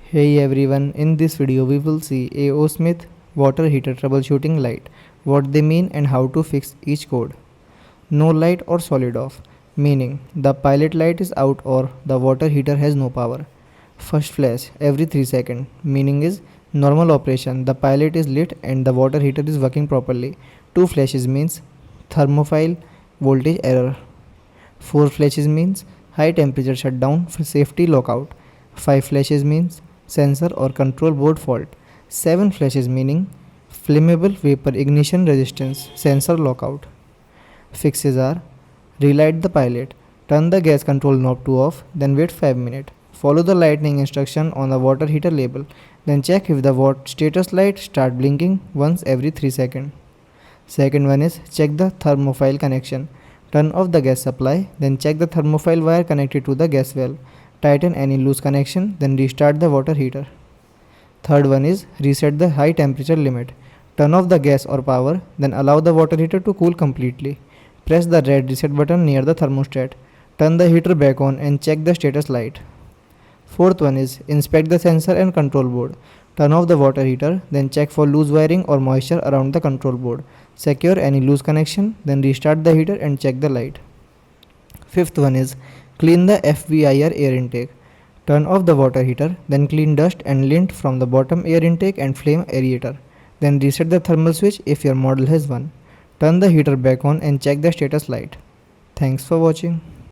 Hey everyone, in this video we will see A.O. Smith water heater troubleshooting light, what they mean and how to fix each code. No light or solid off, meaning the pilot light is out or the water heater has no power. First flash every 3 seconds, meaning is normal operation, the pilot is lit and the water heater is working properly. 2 flashes means thermophile voltage error. 4 flashes means high temperature shutdown for safety lockout. 5 flashes means sensor or control board fault. 7 flashes meaning flammable vapor ignition resistance sensor lockout. Fixes are: relight the pilot, turn the gas control knob to off, then wait 5 minutes. Follow the lightning instruction on the water heater label, then check if the status light start blinking once every 3 seconds. Second one is check the thermophile connection. Turn off the gas supply, then check the thermophile wire connected to the gas valve. Tighten any loose connection, then restart the water heater. Third one is reset the high temperature limit. Turn off the gas or power, then allow the water heater to cool completely. Press the red reset button near the thermostat. Turn the heater back on and check the status light. Fourth one is inspect the sensor and control board. Turn off the water heater, then check for loose wiring or moisture around the control board. Secure any loose connection, then restart the heater and check the light. Fifth one is clean the FVIR air intake. Turn off the water heater, then clean dust and lint from the bottom air intake and flame aerator. Then reset the thermal switch if your model has one. Turn the heater back on and check the status light. Thanks for watching.